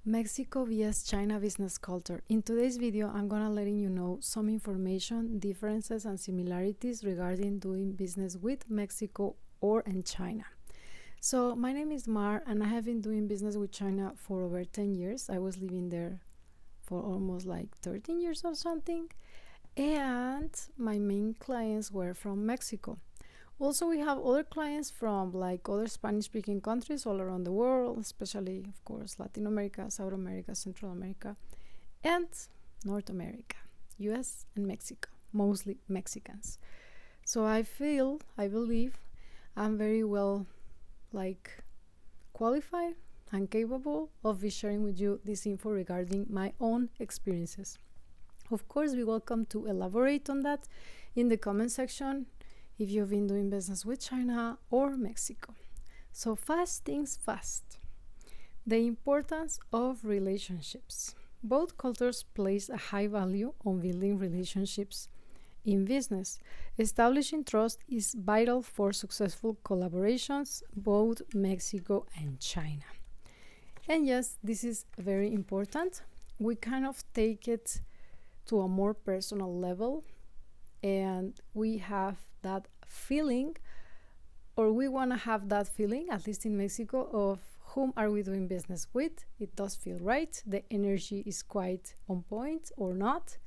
Mexico vs China business culture. In today's video, I'm gonna letting you know some information, differences and similarities regarding doing business with Mexico or in China. So my name is Mar and I have been doing business with China for over 10 years. I was living there for almost like 13 years or something. And my main clients were from Mexico. Also, we have other clients from like other Spanish-speaking countries all around the world, especially, of course, Latin America, South America, Central America, and North America, US and Mexico, mostly Mexicans. So I believe I'm very well qualified and capable of sharing with you this info regarding my own experiences. Of course, we welcome to elaborate on that in the comment section if you've been doing business with China or Mexico. So fast things fast. The importance of relationships. Both cultures place a high value on building relationships in business. Establishing trust is vital for successful collaborations, both Mexico and China. And yes, this is very important. We kind of take it to a more personal level, and we have that feeling, or we want to have that feeling, at least in Mexico, of whom are we doing business with. It does feel right. The energy is quite on point or not.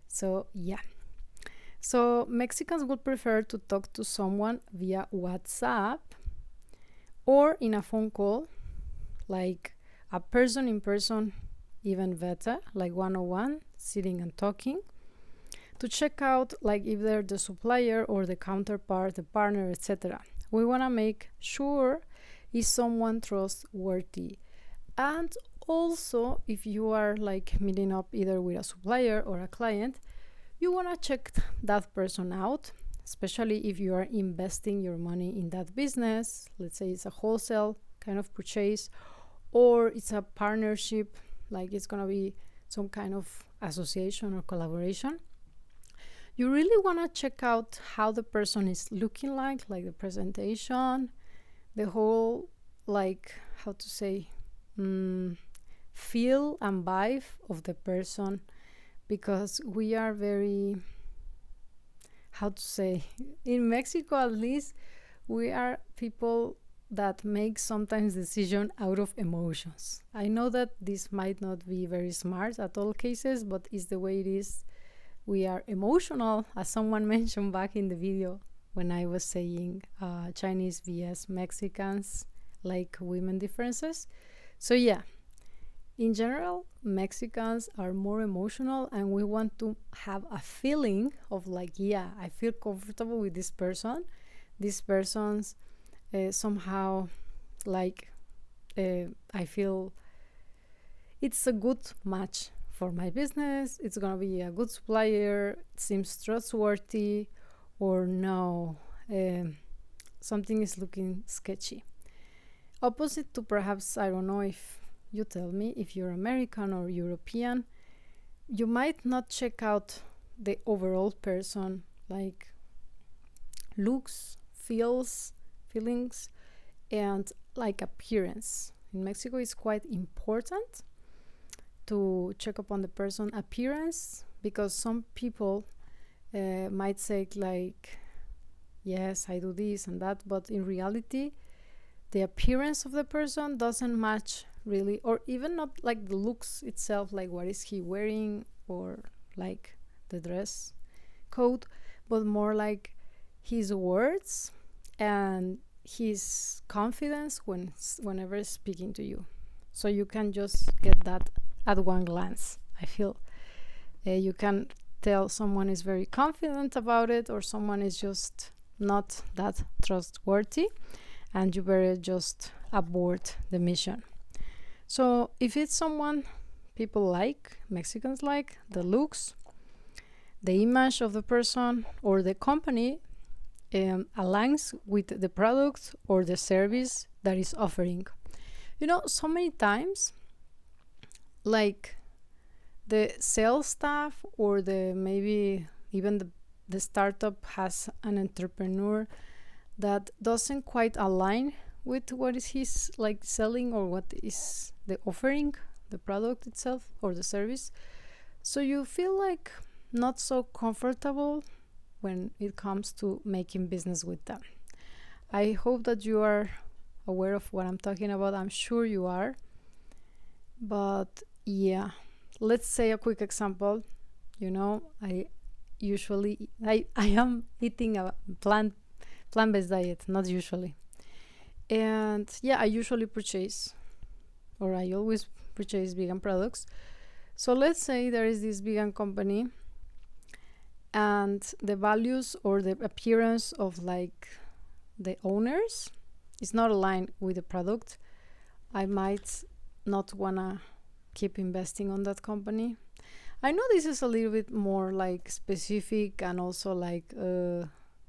So yeah. So Mexicans would prefer to talk to someone via WhatsApp or in a phone call, like a person in person, even better, like one-on-one, sitting and talking, to check out like if they're the supplier or the counterpart, the partner, etc. We want to make sure is someone trustworthy. And also, if you are like meeting up either with a supplier or a client, you want to check that person out, especially if you are investing your money in that business. Let's say it's a wholesale kind of purchase, or it's a partnership, like it's going to be some kind of association or collaboration. You really want to check out how the person is looking like the presentation, the whole, how to say, feel and vibe of the person, because we are very, how to say, in Mexico at least, we are people that make sometimes decision out of emotions. I know that this might not be very smart at all cases, but it's the way it is. We are emotional, as someone mentioned back in the video when I was saying Chinese vs Mexicans, like women differences. So yeah, in general, Mexicans are more emotional, and we want to have a feeling of yeah, I feel comfortable with this person. This person's somehow I feel it's a good match for my business. It's gonna be a good supplier. It seems trustworthy, or no, something is looking sketchy. Opposite to perhaps, I don't know if you tell me, if you're American or European, you might not check out the overall person, like looks, feelings, and like appearance. In Mexico, it's quite important to check up on the person appearance, because some people might say yes, I do this and that, but in reality the appearance of the person doesn't match really, or even not like the looks itself, like what is he wearing or like the dress code, but more like his words and his confidence whenever speaking to you. So you can just get that at one glance. I feel you can tell someone is very confident about it, or someone is just not that trustworthy, and you better just abort the mission. So if it's someone people like, Mexicans like, the looks, the image of the person or the company aligns with the product or the service that is offering. You know, so many times, like the sales staff or the maybe even the startup has an entrepreneur that doesn't quite align with what is he's like selling or what is the offering the product itself or the service. So you feel like not so comfortable when it comes to making business with them. I hope that you are aware of what I'm talking about. I'm sure you are. But yeah, let's say a quick example. I am eating a plant-based diet, not usually. And yeah, I usually purchase, or I always purchase vegan products. So let's say there is this vegan company and the values or the appearance of like the owners is not aligned with the product. I might not wanna keep investing on that company. I know this is a little bit more like specific and also like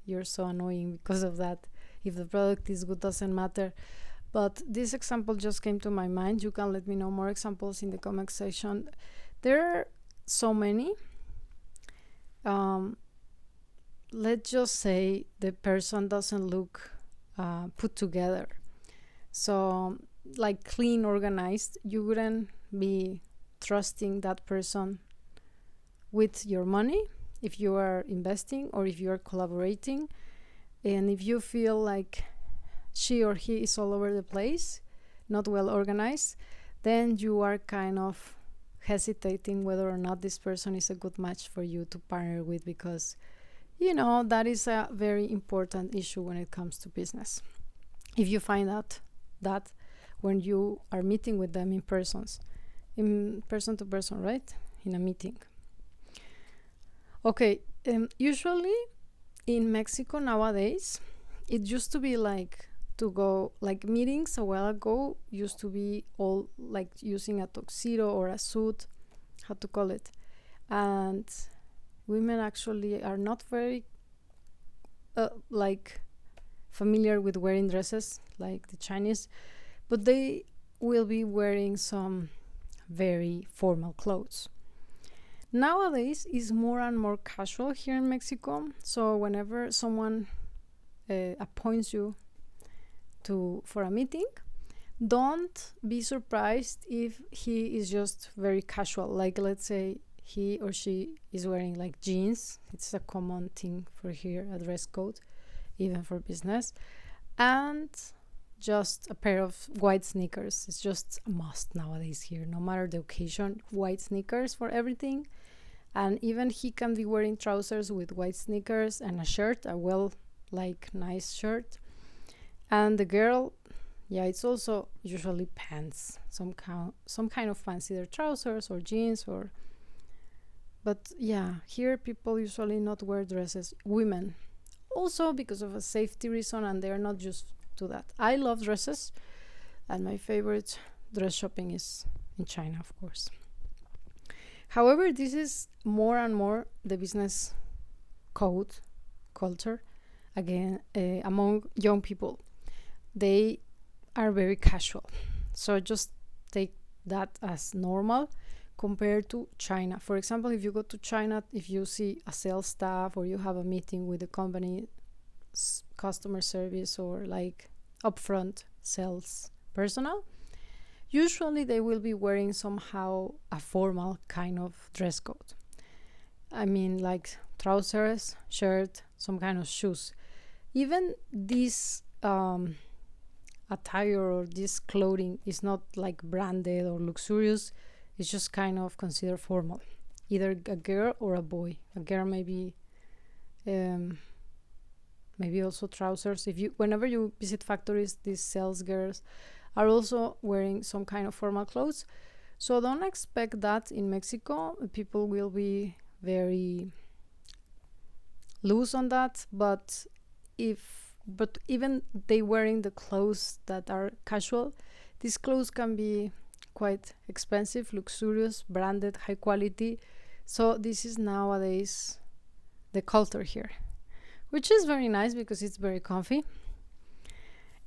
you're so annoying because of that. If the product is good, doesn't matter. But this example just came to my mind. You can let me know more examples in the comment section. There are so many. Let's just say the person doesn't look put together. So like clean, organized, you wouldn't be trusting that person with your money if you are investing or if you are collaborating. And if you feel like she or he is all over the place, not well organized, then you are kind of hesitating whether or not this person is a good match for you to partner with, because that is a very important issue when it comes to business. If you find out that when you are meeting with them in person to person, right? In a meeting. Okay, usually in Mexico nowadays, it used to be like to go like meetings a while ago used to be all like using a tuxedo or a suit, how to call it. And women actually are not very like familiar with wearing dresses like the Chinese, but they will be wearing some very formal clothes. Nowadays is more and more casual here in Mexico. So whenever someone appoints you for a meeting, don't be surprised if he is just very casual. Like let's say he or she is wearing like jeans. It's a common thing for here, a dress code, even for business. And just a pair of white sneakers. It's just a must nowadays here, no matter the occasion. White sneakers for everything. And even he can be wearing trousers with white sneakers and a shirt, a nice shirt. And the girl, yeah, it's also usually pants, some kind of pants, either trousers or jeans but yeah, here people usually not wear dresses. Women also because of a safety reason, and they're not used to that. I love dresses, and my favorite dress shopping is in China, of course. However, this is more and more the business culture again among young people. They are very casual, so just take that as normal compared to China. For example, if you go to China, if you see a sales staff or you have a meeting with the company customer service or like upfront sales personnel, usually they will be wearing somehow a formal kind of dress code. I mean, like trousers, shirt, some kind of shoes. Even this attire or this clothing is not like branded or luxurious. It's just kind of considered formal. Either a girl or a boy. A girl maybe also trousers. Whenever you visit factories, these sales girls are also wearing some kind of formal clothes. So don't expect that in Mexico. People will be very loose on that, but even they wearing the clothes that are casual, these clothes can be quite expensive, luxurious, branded, high quality. So this is nowadays the culture here, which is very nice because it's very comfy.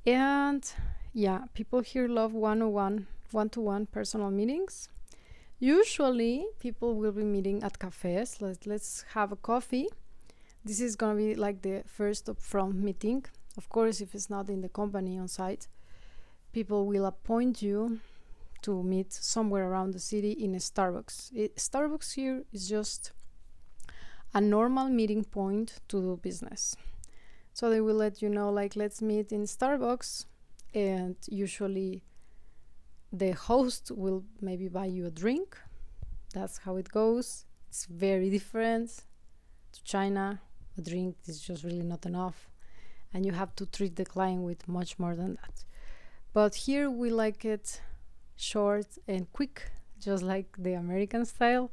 And yeah, people here love one-to-one personal meetings. Usually people will be meeting at cafes. Let's have a coffee. This is gonna be like the first upfront meeting. Of course, if it's not in the company on site, people will appoint you to meet somewhere around the city in a Starbucks. Starbucks here is just a normal meeting point to do business. So they will let you know, like, let's meet in Starbucks, and usually the host will maybe buy you a drink. That's how it goes. It's very different to China. A drink is just really not enough, and you have to treat the client with much more than that. But here we like it short and quick, just like the American style,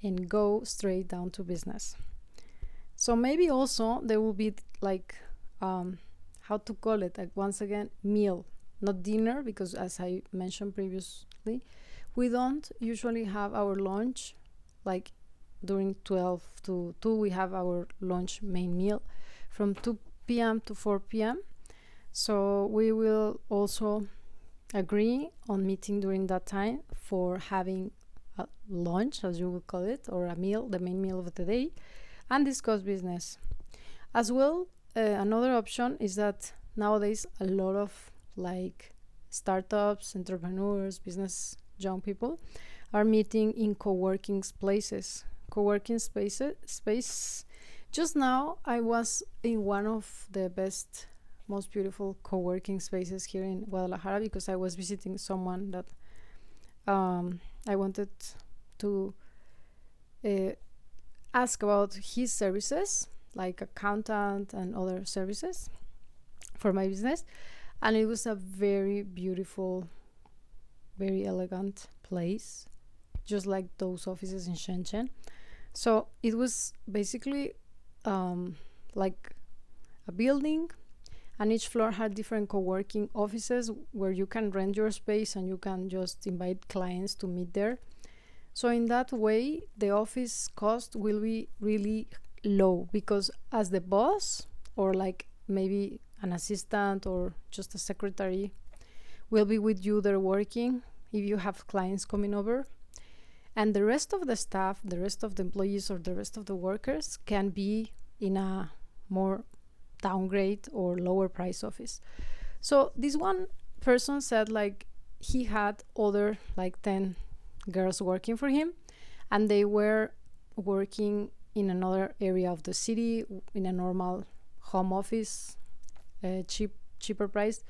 and go straight down to business. So maybe also there will be like, how to call it, like, once again, meal, not dinner, because as I mentioned previously, we don't usually have our lunch like during 12 to 2. We have our lunch main meal from 2 p.m. to 4 p.m. So we will also agree on meeting during that time for having a lunch, as you would call it, or a meal, the main meal of the day, and discuss business. As well, another option is that nowadays a lot of like startups, entrepreneurs, business young people are meeting in co-working spaces. Co-working space. Just now I was in one of the best, most beautiful co-working spaces here in Guadalajara, because I was visiting someone that I wanted to ask about his services, like accountant and other services for my business. And it was a very beautiful, very elegant place, just like those offices in Shenzhen. So it was basically like a building, and each floor had different co-working offices where you can rent your space and you can just invite clients to meet there. So in that way, the office cost will be really low, because as the boss, or like maybe an assistant or just a secretary, will be with you there working if you have clients coming over. And the rest of the staff, the rest of the employees, or the rest of the workers can be in a more downgrade or lower price office. So this one person said like he had other like 10 girls working for him, and they were working in another area of the city in a normal home office, cheaper price.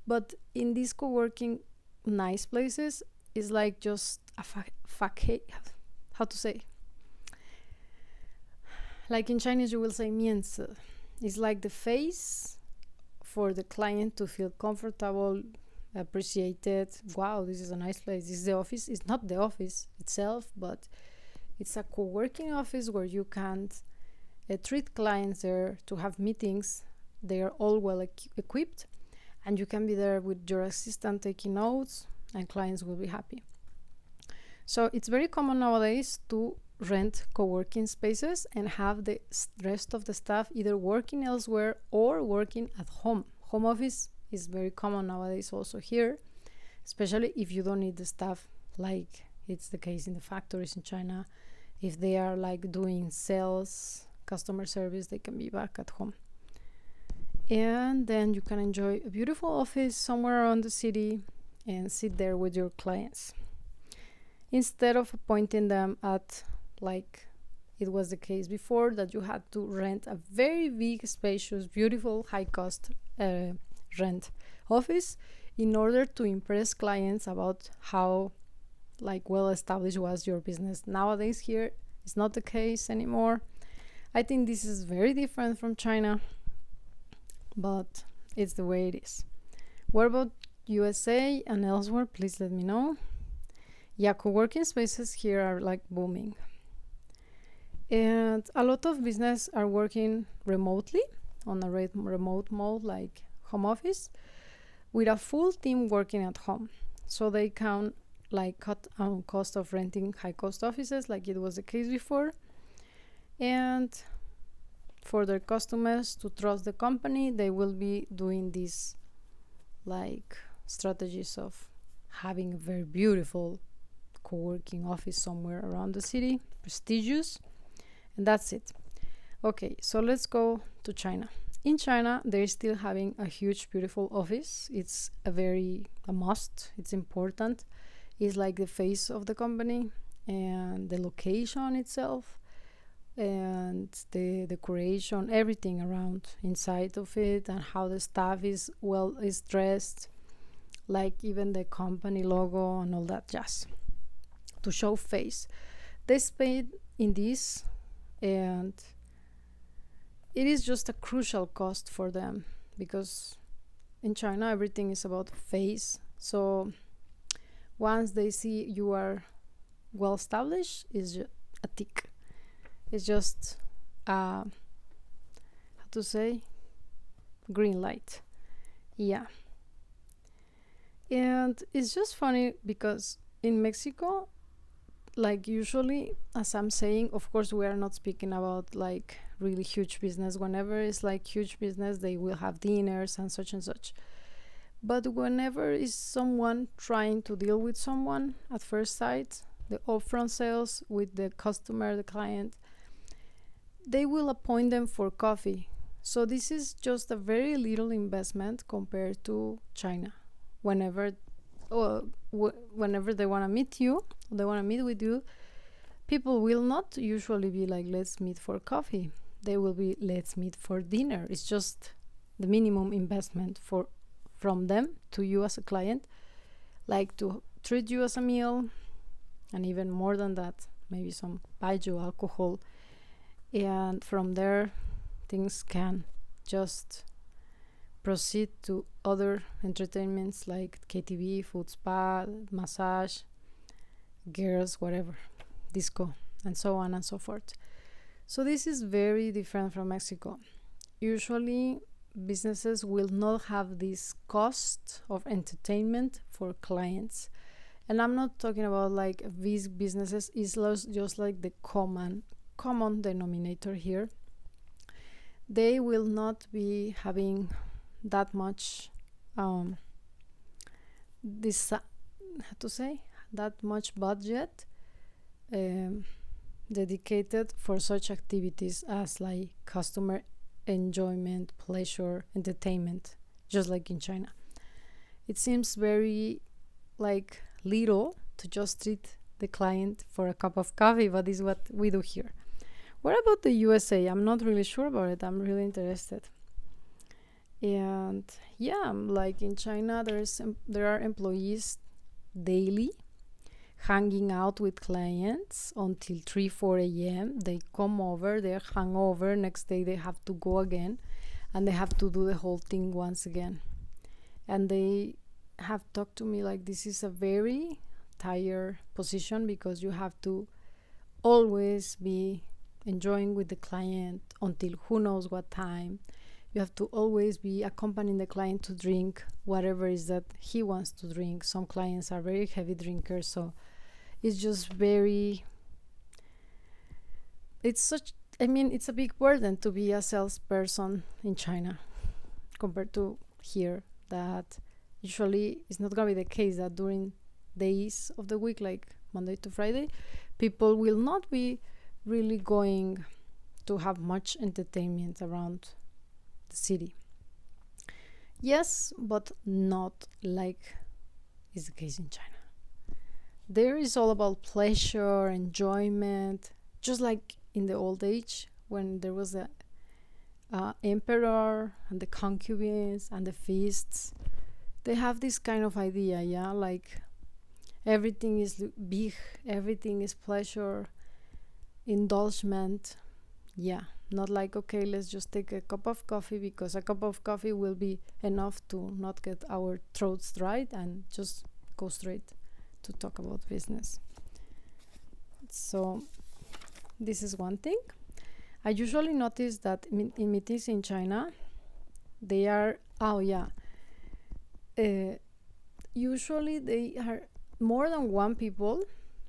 But in these co-working nice places, is like just a how to say, like in Chinese you will say 面子. It's like the face for the client to feel comfortable, appreciated. Wow, this is a nice place. This is the office. It's not the office itself, but it's a co-working office where you can treat clients there to have meetings. They are all well equipped, and you can be there with your assistant taking notes, and clients will be happy. So it's very common nowadays to rent co-working spaces and have the rest of the staff either working elsewhere or working at home. Home office is very common nowadays also here, especially if you don't need the staff like it's the case in the factories in China. If they are like doing sales, customer service, they can be back at home. And then you can enjoy a beautiful office somewhere around the city and sit there with your clients, instead of appointing them at, like it was the case before, that you had to rent a very big, spacious, beautiful, high cost rent office in order to impress clients about how like well established was your business. Nowadays here it's not the case anymore. I think this is very different from China, but it's the way it is. What about USA and elsewhere? Please let me know. Yeah, co-working spaces here are like booming, and a lot of business are working remotely on a remote mode, like home office, with a full team working at home. So they can like cut on cost of renting high cost offices like it was the case before. And for their customers to trust the company, they will be doing these like strategies of having a very beautiful co-working office somewhere around the city, prestigious, and that's it. Okay, so let's go to China. In China, they're still having a huge, beautiful office. It's a must. It's important. is like the face of the company, and the location itself, and the decoration, everything around inside of it, and how the staff is dressed, like even the company logo and all that jazz, to show face. They spend in this, and it is just a crucial cost for them, because in China everything is about face. So once they see you are well established, is a tick. It's just how to say, green light. Yeah. And it's just funny because in Mexico, like usually, as I'm saying, of course we are not speaking about like really huge business. Whenever it's like huge business, they will have dinners and such and such. But whenever is someone trying to deal with someone at first sight, the upfront sales with the customer, the client, they will appoint them for coffee. So this is just a very little investment compared to China. Whenever they want to meet you, they want to meet with you, people will not usually be like, let's meet for coffee. They will be, let's meet for dinner. It's just the minimum investment from them to you as a client, like to treat you as a meal, and even more than that, maybe some buy you alcohol. And from there, things can just proceed to other entertainments like KTV, food spa, massage, girls, whatever, disco, and so on and so forth. So this is very different from Mexico. Usually, businesses will not have this cost of entertainment for clients. And I'm not talking about like these businesses, it's just like the common denominator here. They will not be having that much that much budget dedicated for such activities as like customer enjoyment, pleasure, entertainment, just like in China. It seems very like little to just treat the client for a cup of coffee, but this is what we do here. What about the USA? I'm not really sure about it. I'm really interested. And yeah, like in China, there are employees daily hanging out with clients until 3-4 a.m. They come over, they're hungover, next day they have to go again, and they have to do the whole thing once again. And they have talked to me like this is a very tired position, because you have to always be enjoying with the client until who knows what time. You have to always be accompanying the client to drink whatever is that he wants to drink. Some clients are very heavy drinkers, so it's just it's a big burden to be a salesperson in China compared to here, that usually it's not going to be the case, that during days of the week, like Monday to Friday, people will not be really going to have much entertainment around the city. Yes, but not like is the case in China. There is all about pleasure, enjoyment, just like in the old age when there was the emperor and the concubines and the feasts. They have this kind of idea, yeah, like everything is big, everything is pleasure, indulgement. Yeah, not like, okay, let's just take a cup of coffee, because a cup of coffee will be enough to not get our throats dried, and just go straight to talk about business. So this is one thing. I usually notice that in meetings in China, they are, usually they are more than one people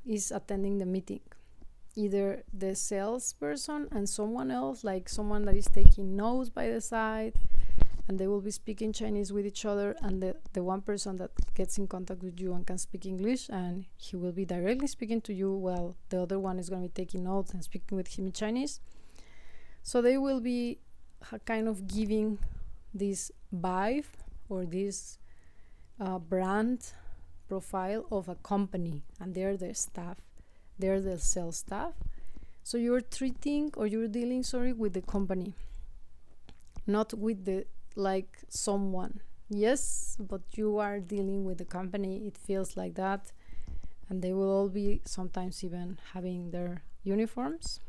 is attending the meeting. Either the salesperson and someone else, like someone that is taking notes by the side, and they will be speaking Chinese with each other, and the one person that gets in contact with you and can speak English, and he will be directly speaking to you, while the other one is going to be taking notes and speaking with him in Chinese. So they will be kind of giving this vibe or this brand profile of a company, and they're the staff, they're the sales staff. So you're treating, or you're dealing, with the company, not with the like someone. Yes, but you are dealing with the company. It feels like that, and they will all be sometimes even having their uniforms.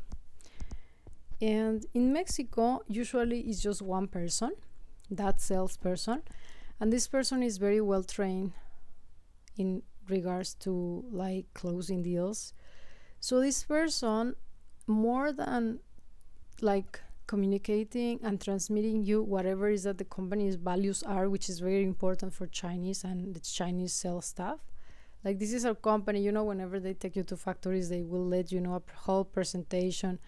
And in Mexico, usually it's just one person, that salesperson, and this person is very well trained in regards to like closing deals. So this person, more than like communicating and transmitting you whatever is that the company's values are, which is very important for Chinese and the Chinese sales staff. Like, this is our company, whenever they take you to factories, they will let you know a whole presentation.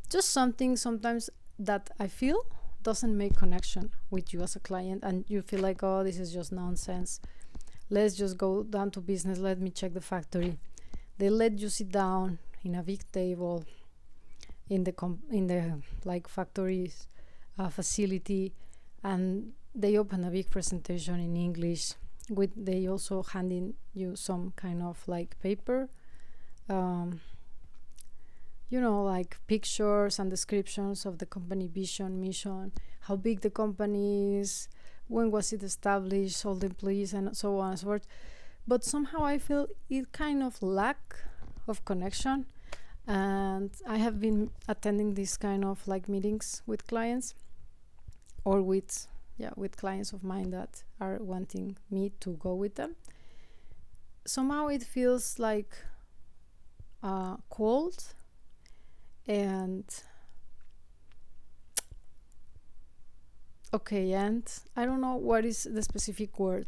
Just something sometimes that I feel doesn't make connection with you as a client, and you feel like, oh, this is just nonsense. Let's just go down to business. Let me check the factory. They let you sit down in a big table in the like factories facility, and they open a big presentation in English. They also handing you some kind of like paper, like pictures and descriptions of the company vision, mission, how big the company is, when was it established, all the employees, and so on and so forth. But somehow I feel it kind of lack of connection, and I have been attending this kind of like meetings with clients, or with clients of mine that are wanting me to go with them. Somehow it feels like cold, and and I don't know what is the specific word.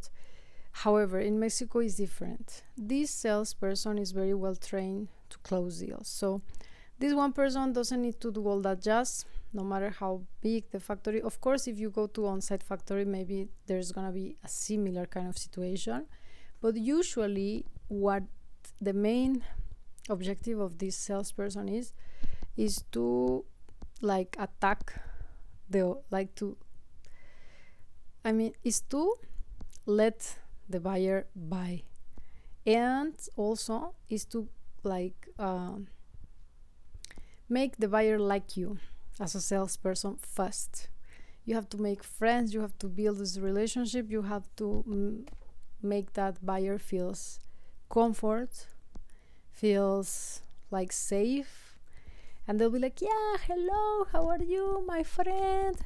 However, in Mexico is different. This salesperson is very well trained to close deals. So this one person doesn't need to do all that jazz, no matter how big the factory. Of course, if you go to on-site factory, maybe there's gonna be a similar kind of situation. But usually what the main objective of this salesperson is to like attack is to let the buyer buy, and also is to make the buyer like you as a salesperson first. You have to make friends, you have to build this relationship, you have to make that buyer feels comfort, feels like safe, and they'll be like, yeah, hello, how are you, my friend?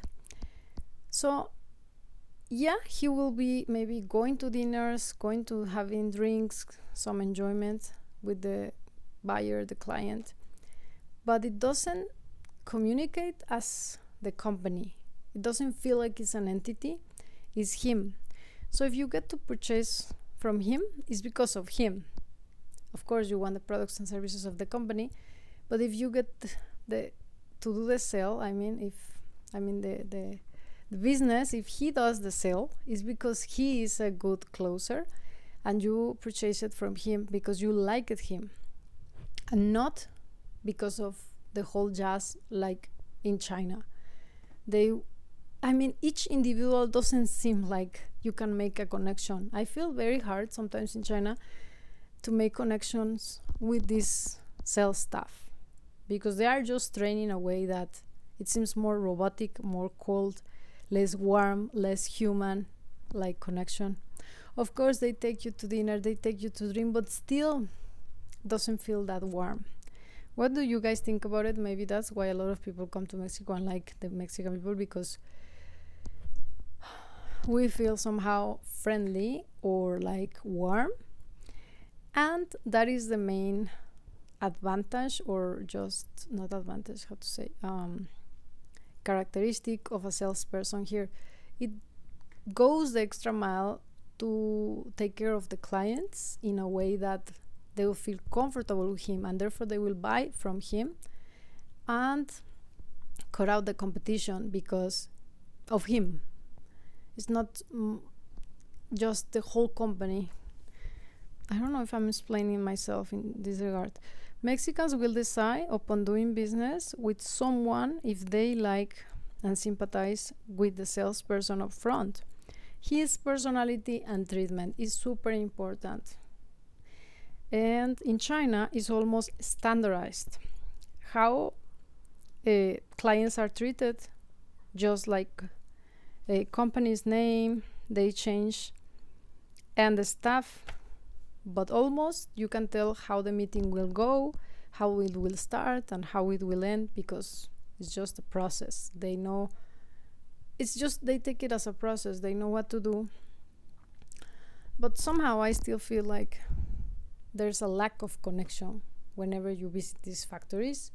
So he will be maybe going to dinners, going to having drinks, some enjoyment with the buyer, the client, but it doesn't communicate as the company. It doesn't feel like it's an entity, it's him. So if you get to purchase from him, it's because of him. Of course, you want the products and services of the company, but if you get to do the sale, the business, if he does the sale, is because he is a good closer, and you purchase it from him because you liked him, and not because of the whole jazz like in China. Each individual doesn't seem like you can make a connection. I feel very hard sometimes in China to make connections with this sales staff, because they are just trained in a way that it seems more robotic, more cold, less warm, less human like connection. Of course, they take you to dinner, they take you to drink, but still doesn't feel that warm. What do you guys think about it? Maybe that's why a lot of people come to Mexico and like the Mexican people, because we feel somehow friendly or like warm, and that is the main advantage, or just not advantage, how to say, characteristic of a salesperson here. It goes the extra mile to take care of the clients in a way that they will feel comfortable with him, and therefore they will buy from him and cut out the competition because of him. It's not just the whole company. I don't know if I'm explaining myself in this regard. Mexicans will decide upon doing business with someone if they like and sympathize with the salesperson up front. his personality and treatment is super important. And in China, it's almost standardized how clients are treated, just like a company's name, they change, and the staff, but almost you can tell how the meeting will go, how it will start, and how it will end, because it's just a process. They know, it's just, they take it as a process, they know what to do. But somehow I still feel like there's a lack of connection whenever you visit these factories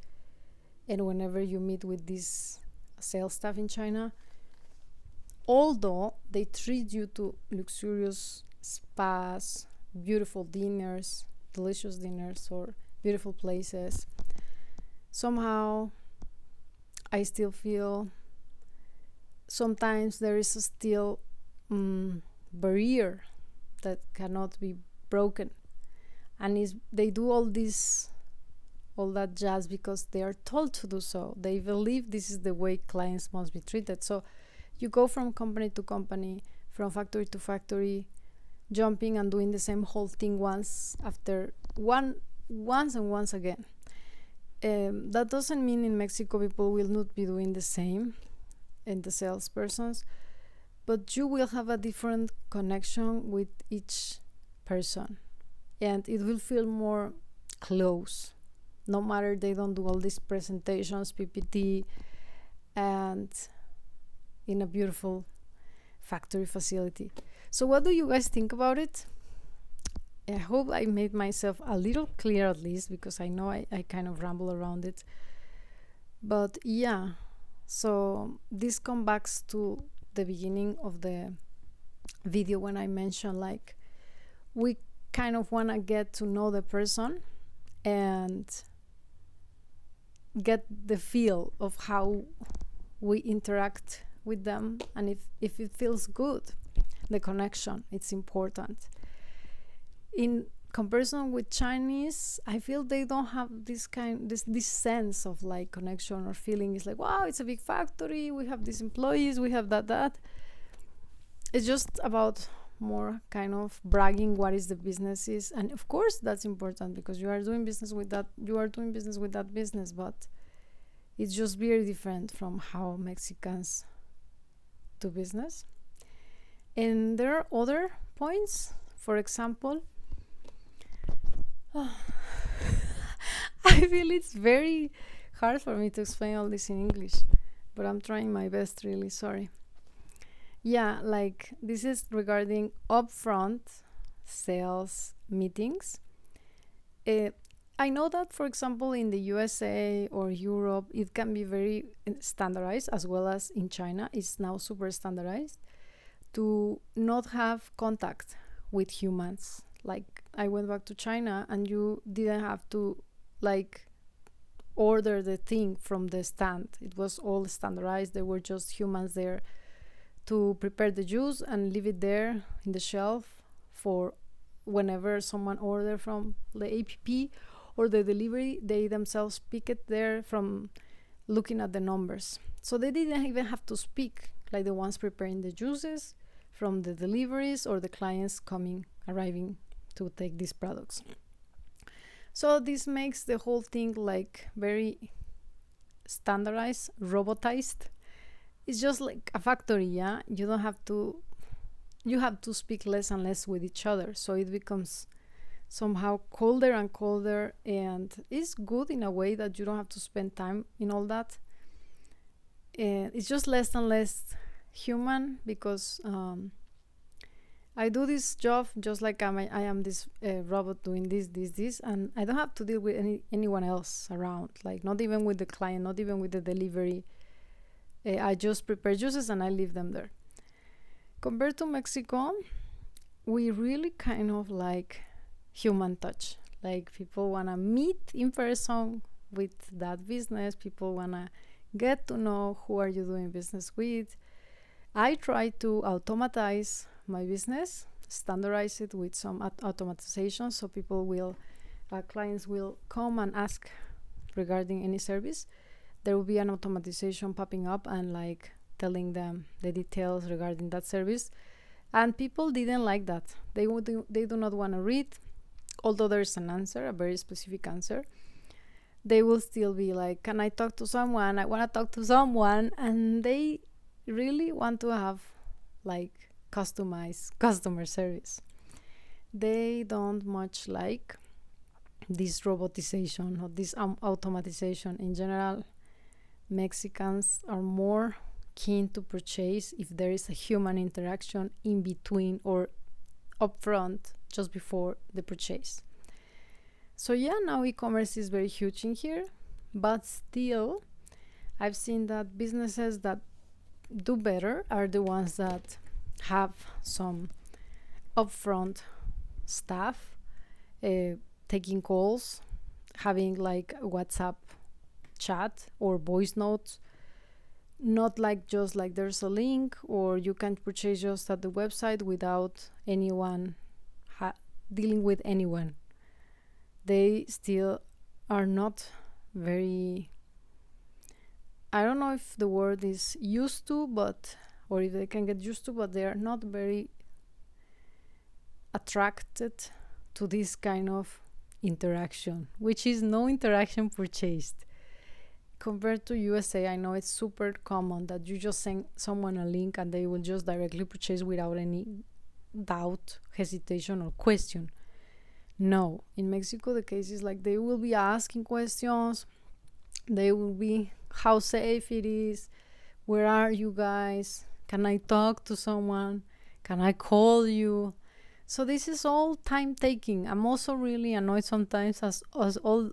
and whenever you meet with this sales staff in China. Although they treat you to luxurious spas, beautiful dinners, delicious dinners, or beautiful places, somehow I still feel sometimes there is still barrier that cannot be broken. And they do all that jazz because they are told to do so. They believe this is the way clients must be treated. So you go from company to company, from factory to factory, jumping and doing the same whole thing once and once again. That doesn't mean in Mexico people will not be doing the same in the salespersons, but you will have a different connection with each person, and it will feel more close, no matter they don't do all these presentations, PPT, and in a beautiful factory facility. So what do you guys think about it? I hope I made myself a little clear, at least, because I know I kind of ramble around it. But yeah, so this comes back to the beginning of the video when I mentioned, like, we kind of want to get to know the person and get the feel of how we interact with them, and if it feels good, the connection, it's important. In comparison with Chinese, I feel they don't have this sense of like connection or feeling. It's like, wow, it's a big factory, we have these employees, we have that. It's just about more kind of bragging what is the business is, and of course that's important because you are doing business with that business, but it's just very different from how Mexicans do business. And there are other points. For example, I feel it's very hard for me to explain all this in English, but I'm trying my best, really. Sorry. Yeah, like this is regarding upfront sales meetings. I know that, for example, in the USA or Europe, it can be very standardized, as well as in China, it's now super standardized to not have contact with humans. Like, I went back to China and you didn't have to like order the thing from the stand. It was all standardized. There were just humans there to prepare the juice and leave it there in the shelf for whenever someone ordered from the APP or the delivery, they themselves pick it there from looking at the numbers. So they didn't even have to speak, like the ones preparing the juices from the deliveries or the clients arriving to take these products. So this makes the whole thing like very standardized, robotized. It's just like a factory, yeah? You have to speak less and less with each other. So it becomes somehow colder and colder, and it's good in a way that you don't have to spend time in all that. And it's just less and less human because I do this job just like I am this robot doing this, and I don't have to deal with anyone else around, like not even with the client, not even with the delivery. I just prepare juices and I leave them there. Compared to Mexico, we really kind of like human touch. Like, people want to meet in person with that business. People want to get to know who are you doing business with. I try to automatize my business, standardize it with some automatization, so clients will come and ask regarding any service. There will be an automatization popping up and like telling them the details regarding that service. And people didn't like that. They do not want to read, although there's an answer, a very specific answer. They will still be like, can I talk to someone? I want to talk to someone. And they really want to have like customized customer service. They don't much like this robotization or this automatization. In general, Mexicans are more keen to purchase if there is a human interaction in between or upfront just before the purchase. So yeah, now e-commerce is very huge in here, but still I've seen that businesses that do better are the ones that have some upfront staff, taking calls, having like a WhatsApp chat or voice notes, not like just like there's a link or you can purchase just at the website without anyone dealing with anyone. They still are not very, I don't know if the word is used to, but or if they can get used to, but they are not very attracted to this kind of interaction, which is no interaction purchased. Compared to USA, I know it's super common that you just send someone a link and they will just directly purchase without any doubt, hesitation, or question. No, in Mexico the case is like they will be asking questions. They will be, how safe it is, where are you guys, can I talk to someone, can I call you? So this is all time taking. I'm also really annoyed sometimes as all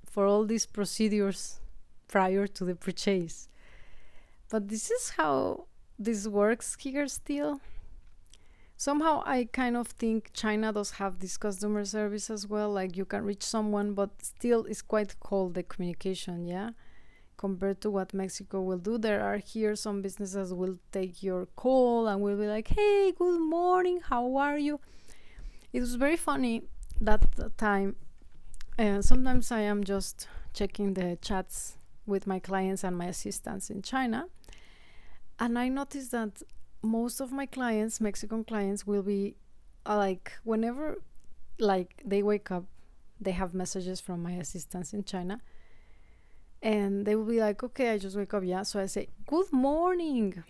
for all these procedures prior to the purchase. But this is how this works here still. Somehow I kind of think China does have this customer service as well, like you can reach someone, but still it's quite cold, the communication, yeah? Compared to what Mexico will do. There are here some businesses will take your call and will be like, hey, good morning, how are you? It was very funny that time. Sometimes I am just checking the chats with my clients and my assistants in China, and I noticed that most of my clients, Mexican clients, will be like, whenever like they wake up, they have messages from my assistants in China, and they will be like, okay, I just wake up, yeah. So I say, good morning,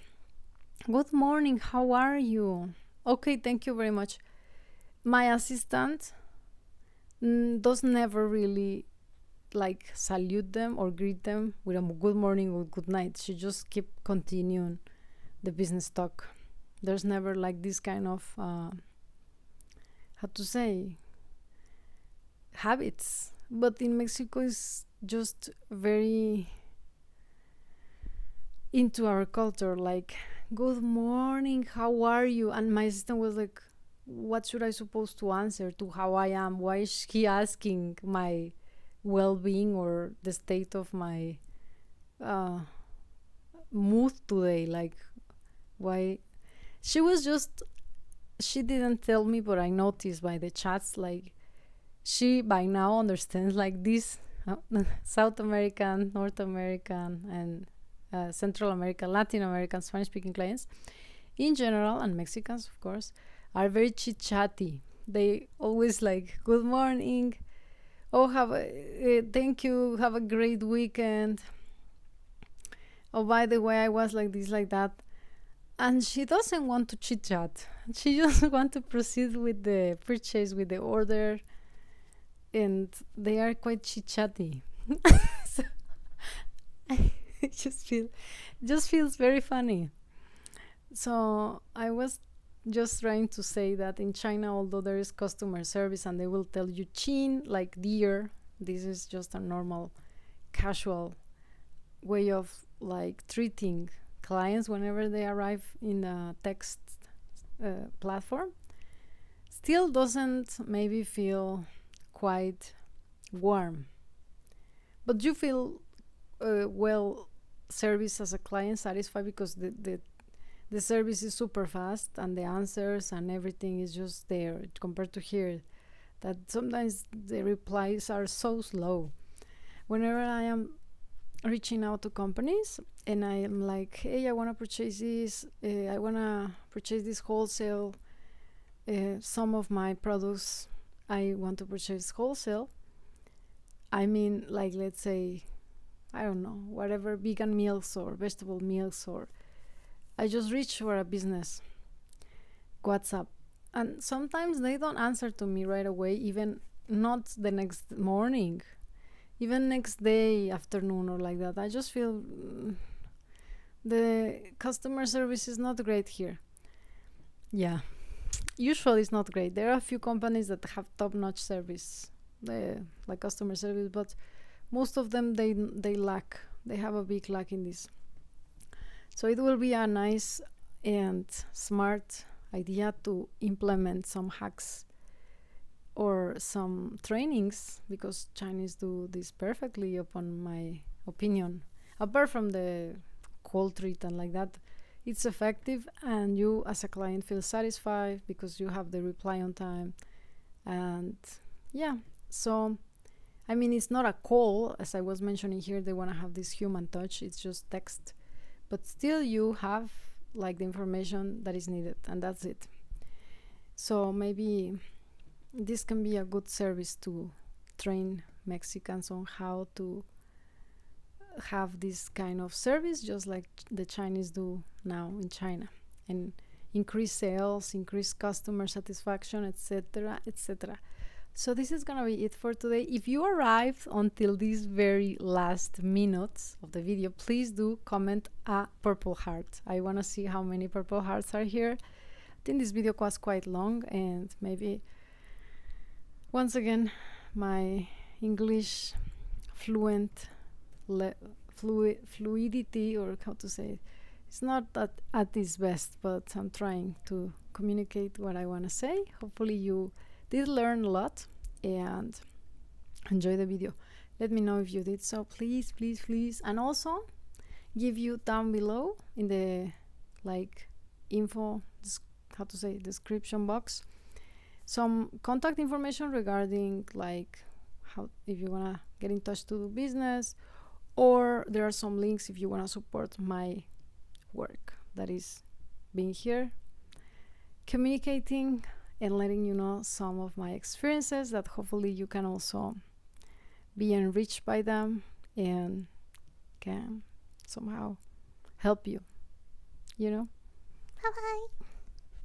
how are you? Okay, thank you very much. My assistant does never really like salute them or greet them with a good morning or good night. She just keep continuing the business talk. There's never like this kind of how to say, habits. But in Mexico is just very into our culture, like, good morning, how are you? And my assistant was like, what should I supposed to answer to how I am? Why is he asking my well-being or the state of my mood today? Like, why? She didn't tell me, but I noticed by the chats, like, she by now understands like this South American, North American, and Central American, Latin American, Spanish-speaking clients in general, and Mexicans, of course, are very chit-chatty. They always like, good morning, oh, thank you, have a great weekend, oh, by the way, I was like this, like that. And she doesn't want to chit-chat. She just wants to proceed with the purchase, with the order, and they are quite chit-chatty. So it just feels very funny. So I was just trying to say that in China, although there is customer service and they will tell you chin, like dear, this is just a normal, casual way of like treating clients whenever they arrive in a text platform, still doesn't maybe feel quite warm. But you feel well service as a client, satisfied, because the service is super fast and the answers and everything is just there, compared to here that sometimes the replies are so slow. Whenever I am reaching out to companies, and I am like, hey, I want to purchase this. I want to purchase this wholesale. Some of my products I want to purchase wholesale. I mean, like, let's say, I don't know, whatever vegan meals or vegetable meals, or I just reach for a business WhatsApp. And sometimes they don't answer to me right away, even not the next morning, even next day, afternoon, or like that. I just feel the customer service is not great here. Yeah, usually it's not great. There are a few companies that have top-notch service, like customer service, but most of them they lack. They have a big lack in this. So it will be a nice and smart idea to implement some hacks or some trainings, because Chinese do this perfectly, upon my opinion. Apart from the cold treat and like that, it's effective, and you as a client feel satisfied because you have the reply on time. And yeah, so I mean, it's not a call, as I was mentioning here. They want to have this human touch. It's just text, but still you have like the information that is needed, and that's it. So maybe this can be a good service to train Mexicans on how to have this kind of service, just like the Chinese do now in China, and increase sales, increase customer satisfaction, etc., etc. So this is gonna be it for today. If you arrived until these very last minutes of the video, please do comment a purple heart. I want to see how many purple hearts are here. I think this video was quite long, and maybe once again my English fluidity, or how to say it, it's not at its best, but I'm trying to communicate what I want to say. Hopefully you did learn a lot and enjoy the video. Let me know if you did so, please, please, please. And also give you down below in the like info, how to say, description box, some contact information regarding like how, if you want to get in touch to do business, or there are some links if you want to support my work that is being here, communicating and letting you know some of my experiences, that hopefully you can also be enriched by them and can somehow help you, you know. Bye bye.